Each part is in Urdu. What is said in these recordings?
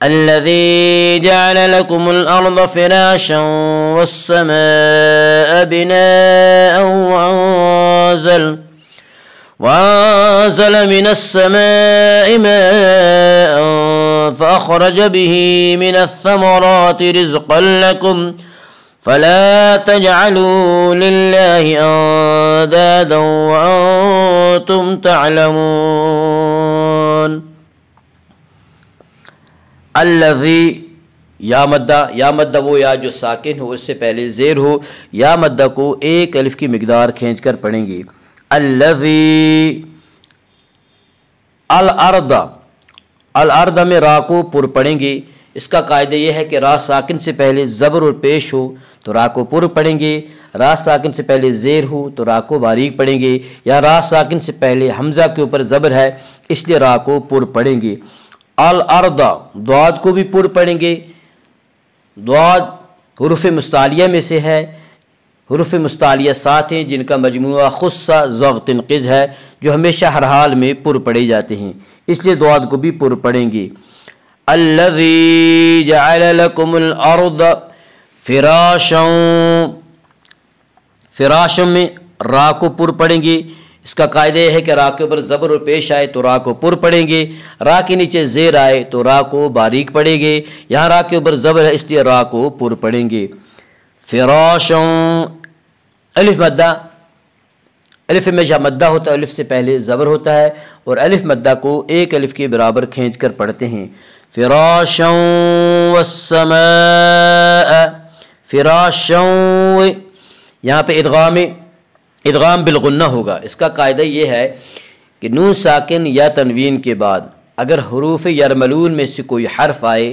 الذي جعل لكم الأرض فراشا والسماء بناء وأنزل من السماء ماء فأخرج به من الثمرات رزقا لكم فلا تجعلوا للہ اندادا وانتم تعلمون۔ الذی یا مدہ وہ یا جو ساکن ہو، اس سے پہلے زیر ہو، یا مدہ کو ایک الف کی مقدار کھینچ کر پڑھیں گے۔ الذی، الارض میں را کو پر پڑھیں گے۔ اس کا قاعدہ یہ ہے کہ را ساکن سے پہلے زبر اور پیش ہو تو را کو پر پڑھیں گے، را ساکن سے پہلے زیر ہو تو را کو باریک پڑھیں گے، یا را ساکن سے پہلے حمزہ کے اوپر زبر ہے اس لیے را کو پر پڑھیں گے۔ الارض، ضاد کو بھی پر پڑھیں گے۔ ضاد حروف مستعلیہ میں سے ہے، حروف مستعلیہ 7 ہیں جن کا مجموعہ خصہ ضغط قز ہے جو ہمیشہ ہر حال میں پر پڑھے جاتے ہیں، اس لیے ضاد کو بھی پر پڑھیں گے۔ الذی جعل لکم الارض فراشا، فراشا میں را کو پر پڑھیں گے۔ اس کا قاعدہ یہ ہے کہ را کے اوپر زبر اور پیش آئے تو را کو پر پڑھیں گے، را کے نیچے زیر آئے تو را کو باریک پڑھیں گے، یہاں را کے اوپر زبر ہے اس لیے را کو پر پڑھیں گے۔ فراشا، الف مدہ، الف میں جہاں مدہ ہوتا ہے الف سے پہلے زبر ہوتا ہے اور الف مدہ کو ایک الف کے برابر کھینچ کر پڑھتے ہیں۔ فراشا والسماء، فراشا، یہاں پہ ادغام بالغنہ ہوگا۔ اس کا قاعدہ یہ ہے کہ نون ساکن یا تنوین کے بعد اگر حروف یرملون میں سے کوئی حرف آئے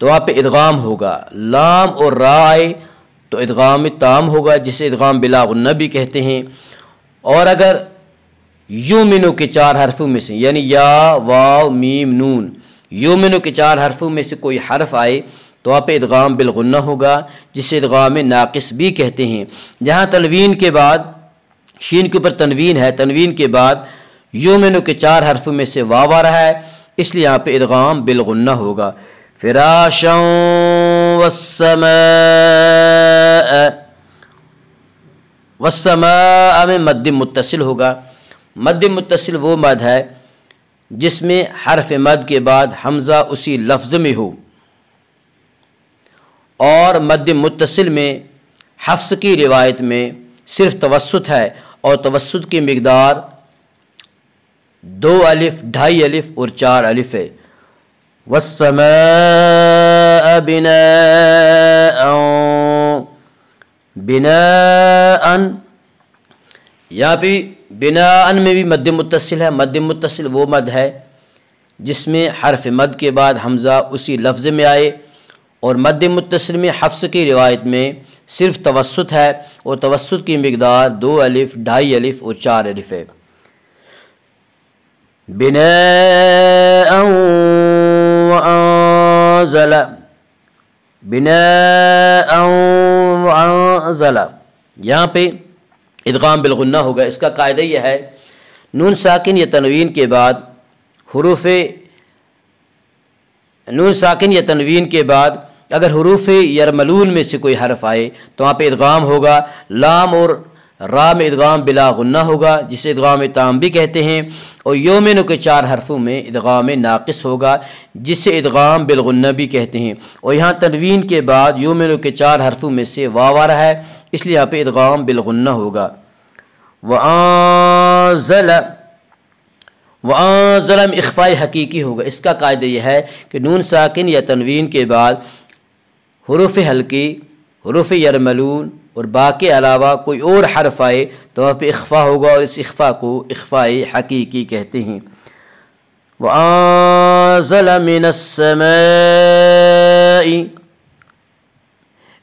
تو وہاں پہ ادغام ہوگا، لام اور را آئے تو ادغام تام ہوگا جسے ادغام بلا غنہ بھی کہتے ہیں، اور اگر یومنو کے 4 حرفوں میں سے یعنی یا واو میم نون، یومنو کے 4 حرفوں میں سے کوئی حرف آئے تو وہاں پہ ادغام بالغنہ ہوگا جسے ادغام ناقص بھی کہتے ہیں۔ جہاں تنوین کے بعد شین کے اوپر تنوین ہے، تنوین کے بعد یومنو کے 4 حرفوں میں سے واو آ رہا ہے اس لیے یہاں پہ ادغام بالغنہ ہوگا۔ فراشا والسماء، والسماء میں مد متصل ہوگا۔ مد متصل وہ مد ہے جس میں حرف مد کے بعد حمزہ اسی لفظ میں ہو، اور مد متصل میں حفص کی روایت میں صرف توسط ہے اور توسط کی مقدار 2 الف، 2.5 الف اور 4 الف ہے۔ والسماء بناء، بناء، یہاں پہ بناء میں بھی مد متصل ہے۔ مد متصل وہ مد ہے جس میں حرف مد کے بعد حمزہ اسی لفظ میں آئے، اور مد متصل میں حفص کی روایت میں صرف توسط ہے اور توسط کی مقدار 2 الف، 2.5 الف اور 4 الف ہے۔ بناء وانزل، بناء وانزل، یہاں پہ ادغام بالغنہ ہوگا۔ اس کا قاعدہ یہ ہے نون ساکن یا تنوین کے بعد نون ساکن یا تنوین کے بعد اگر حروف یرملون میں سے کوئی حرف آئے تو وہاں پہ ادغام ہوگا، لام اور را میں ادغام بلا غنہ ہوگا جسے ادغام تام بھی کہتے ہیں، اور یومنو کے 4 حرفوں میں ادغام ناقص ہوگا جسے ادغام بالغنہ بھی کہتے ہیں، اور یہاں تنوین کے بعد یومنو کے 4 حرفوں میں سے واو آ رہا ہے اس لیے یہاں پہ ادغام بالغنہ ہوگا۔ وانزل، وانزل میں اخفاء حقیقی ہوگا۔ اس کا قاعدہ یہ ہے کہ نون ساکن یا تنوین کے بعد حروف حلقی، حروف یرملون اور باقی علاوہ کوئی اور حرف آئے تو وہاں پہ اخفاء ہوگا اور اس اخفاء کو اخفاء حقیقی کہتے ہیں۔ وانزل من السماء،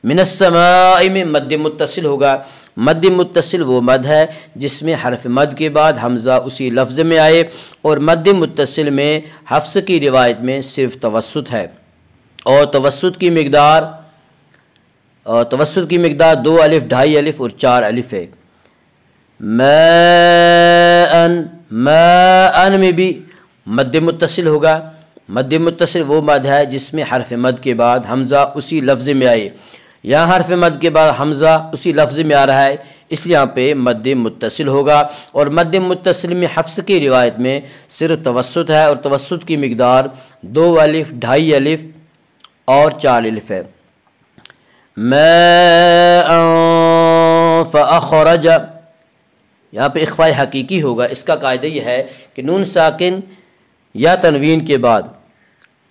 من السماء میں مد متصل ہوگا۔ مد متصل وہ مد ہے جس میں حرف مد کے بعد حمزہ اسی لفظ میں آئے، اور مد متصل میں حفص کی روایت میں صرف توسط ہے، اور توسط کی مقدار 2 الف، 2.5 الف اور 4 الف ہے۔ ماء، ماء میں بھی مد متصل ہوگا۔ مد متصل وہ مد ہے جس میں حرف مد کے بعد حمزہ اسی لفظ میں آئے، یہاں حرف مد کے بعد حمزہ اسی لفظ میں آ رہا ہے اس لیے یہاں پہ مد متصل ہوگا، اور مد متصل میں حفص کی روایت میں صرف توسط ہے اور توسط کی مقدار 2 الف، 2.5 الف اور 4 الف ہے۔ ماء فأخرج، یہاں پہ اخفاء حقیقی ہوگا۔ اس کا قاعدہ یہ ہے کہ نون ساکن یا تنوین کے بعد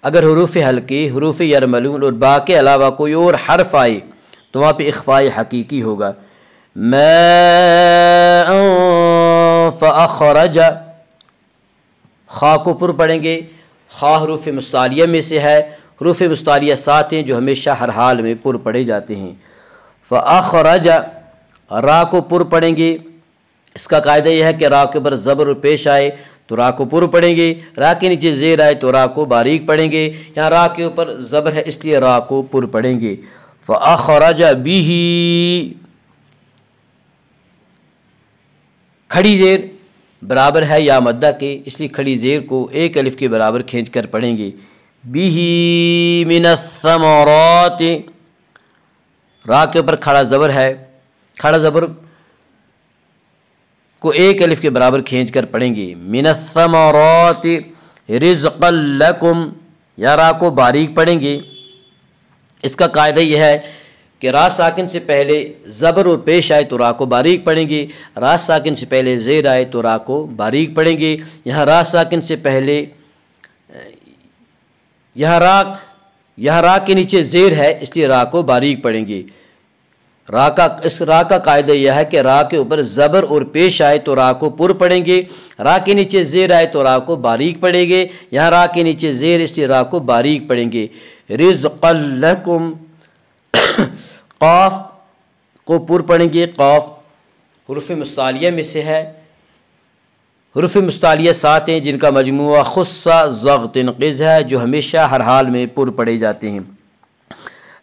اگر حروف حلقی، حروف یرملون اور با کے علاوہ کوئی اور حرف آئے تو وہاں پہ اخفاء حقیقی ہوگا۔ ماء فأخرج، خا کو پر پڑھیں گے، خا حروف مستعلیہ میں سے ہے، حروف مستعلیہ 7 ہیں جو ہمیشہ ہر حال میں پر پڑھے جاتے ہیں۔ فأخرج، را کو پر پڑھیں گے، اس کا قاعدہ یہ ہے کہ را کے اوپر زبر پیش آئے تو را کو پر پڑھیں گے، را کے نیچے زیر آئے تو را کو باریک پڑھیں گے، یہاں را کے اوپر زبر ہے اس لیے را کو پر پڑھیں گے۔ فأخرج به، کھڑی زیر برابر ہے یا مدہ کے، اس لیے کھڑی زیر کو ایک الف کے برابر کھینچ کر پڑھیں گے۔ به من الثمرات، را کے اوپر کھڑا زبر ہے، کھڑا زبر کو ایک الف کے برابر کھینچ کر پڑھیں گے۔ من الثمرات رزقا لکم، یا را کو باریک پڑھیں گے۔ اس کا قاعدہ یہ ہے کہ را ساکن سے پہلے زبر اور پیش آئے تو را کو باریک پڑھیں گے، را ساکن سے پہلے زیر آئے تو را کو باریک پڑھیں گے۔ یہاں را ساکن سے پہلے، یہاں را کے نیچے زیر ہے اس لیے را کو باریک پڑھیں گے۔ اس را کا قاعدہ یہ ہے کہ را کے اوپر زبر اور پیش آئے تو را کو پر پڑھیں گے، را کے نیچے زیر آئے تو را کو باریک پڑھیں گے، یہاں را کے نیچے زیر اس لیے را کو باریک پڑھیں گے۔ رزقا لکم، قاف کو پر پڑھیں گے، قاف حروف مستعلیہ میں سے ہے، حروف مستعلیہ 7 ہیں جن کا مجموعہ خص ضغط قز ہے جو ہمیشہ ہر حال میں پر پڑھے جاتے ہیں۔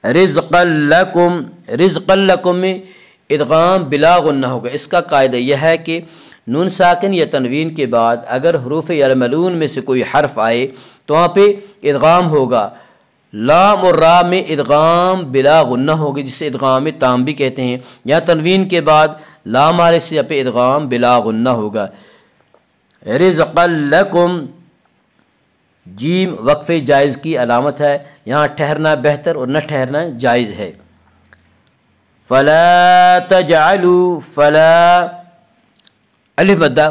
رزقا لکم، رزقا لکم میں ادغام بلا غنہ ہوگا۔ اس کا قاعدہ یہ ہے کہ نون ساکن یا تنوین کے بعد اگر حروف یرملون میں سے کوئی حرف آئے تو وہاں پہ ادغام ہوگا۔ لام اور را میں ادغام بلا غنہ ہوگی جسے ادغام تام بھی کہتے ہیں، یا تنوین کے بعد لام آنے سے یہاں پہ ادغام بلا غنہ ہوگا۔ رزقا لکم، جیم وقف جائز کی علامت ہے، یہاں ٹھہرنا بہتر اور نہ ٹھہرنا جائز ہے۔ فلا تجعلوا، فلا الف مدہ،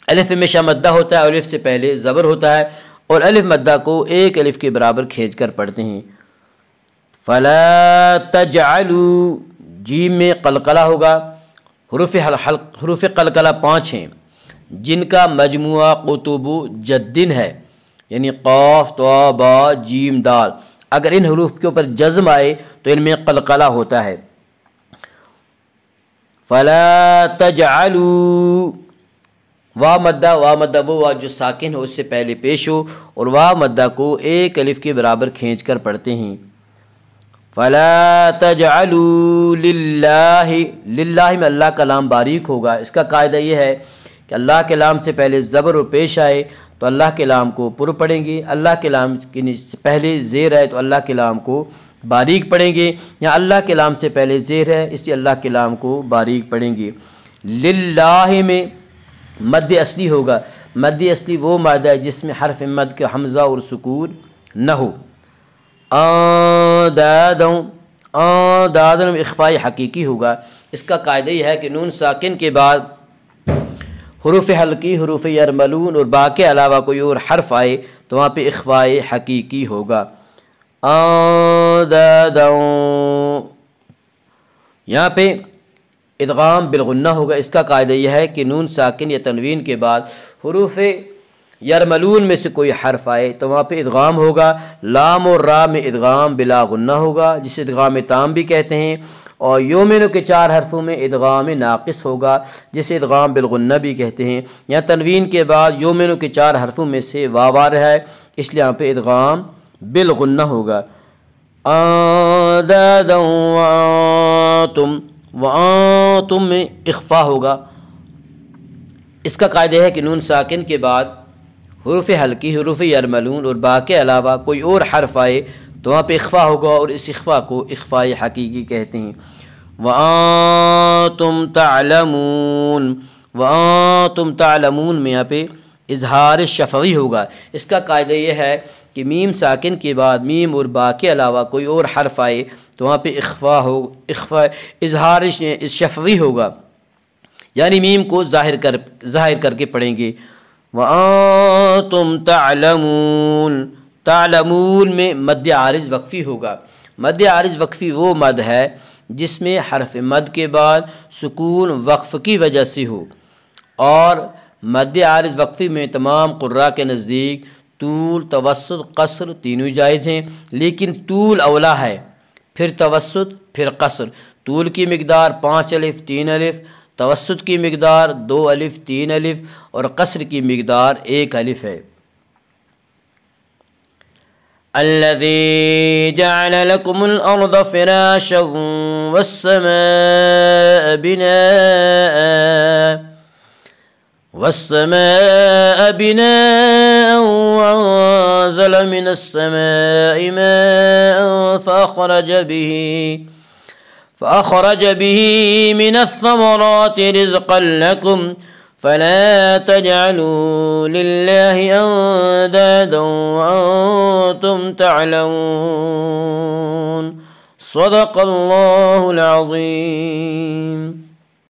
الف ہمیشہ مدہ ہوتا ہے، الف سے پہلے زبر ہوتا ہے اور الف مدہ کو ایک الف کے برابر کھینچ کر پڑھتے ہیں۔ فلا تجعلوا، جیم میں قلقلہ ہوگا، حروف قلقلہ 5 ہیں جن کا مجموعہ قطب جدن ہے، یعنی قاف طا با جیم دال، اگر ان حروف کے اوپر جزم آئے تو ان میں قلقلہ ہوتا ہے۔ فلا تجعلوا، وا مدہ، وا مدہ وہ وا جو ساکن ہو اس سے پہلے پیش ہو اور وا مدہ کو ایک الف کے برابر کھینچ کر پڑھتے ہیں۔ فلا تجعلوا للہ، للہ میں اللہ کا لام باریک ہوگا۔ اس کا قاعدہ یہ ہے کہ اللہ کے لام سے پہلے زبر و پیش آئے تو اللہ کے لام کو پر پڑھیں گے، اللہ کے لام سے پہلے زیر آئے تو اللہ کے لام کو باریک پڑھیں گے، یا اللہ کے لام سے پہلے زیر ہے اس لیے اللہ کے لام کو باریک پڑھیں گے۔ للہ میں مد اصلی ہوگا، مد اصلی وہ مادہ ہے جس میں حرف مد کا حمزہ اور سکون نہ ہو۔ آدادوں، آدادوں میں اخفاء حقیقی ہوگا۔ اس کا قاعدہ یہ ہے کہ نون ساکن کے بعد حروف حلقی، حروف یرملون اور با کے علاوہ کوئی اور حرف آئے تو وہاں پہ اخفاء حقیقی ہوگا۔ آدادوں، یہاں پہ ادغام بالغنہ ہوگا۔ اس کا قاعدہ یہ ہے کہ نون ساکن یا تنوین کے بعد حروف یرملون میں سے کوئی حرف آئے تو وہاں پہ ادغام ہوگا۔ لام اور را میں ادغام بلا غنہ ہوگا جسے ادغام تام بھی کہتے ہیں، اور یومنو کے 4 حرفوں میں ادغام ناقص ہوگا جسے ادغام بالغنہ بھی کہتے ہیں۔ یہاں تنوین کے بعد یومنو کے 4 حرفوں میں سے واو آ رہا ہے اس لیے یہاں پہ ادغام بالغنہ ہوگا۔ آدادا وانتم، وانتم میں اخفاء ہوگا۔ اس کا قاعدہ ہے کہ نون ساکن کے بعد حروف حلقی، حروف یرملون اور با کے علاوہ کوئی اور حرف آئے تو وہاں پہ اخفاء ہوگا اور اس اخفاء کو اخفاء حقیقی کہتے ہیں۔ وَأَنْتُمْ تَعْلَمُونَ، وَأَنْتُمْ تَعْلَمُونَ میں یہاں پہ اظہار شفوی ہوگا۔ اس کا قاعدہ یہ ہے کہ میم ساکن کے بعد میم اور با کے علاوہ کوئی اور حرف آئے تو وہاں پہ اخفا اظہار شفوی ہوگا، یعنی میم کو ظاہر کر کے پڑھیں گے۔ وَأَنْتُمْ تَعْلَمُونَ، تعلمون میں مد عارض وقفی ہوگا۔ مد عارض وقفی وہ مد ہے جس میں حرف مد کے بعد سکون وقف کی وجہ سے ہو، اور مد عارض وقفی میں تمام قراء کے نزدیک طول، توسط، قصر تینوں جائز ہیں، لیکن طول اولا ہے، پھر توسط، پھر قصر۔ طول کی مقدار 5 الف 3 الف، توسط کی مقدار 2 الف 3 الف، اور قصر کی مقدار 1 الف ہے۔ الذي جعل لكم الأرض فراشا والسماء بناء وأنزل من السماء ماء فأخرج به من الثمرات رزقا لكم فلا تجعلوا لله أندادا وأنتم تعلمون۔ صدق الله العظيم۔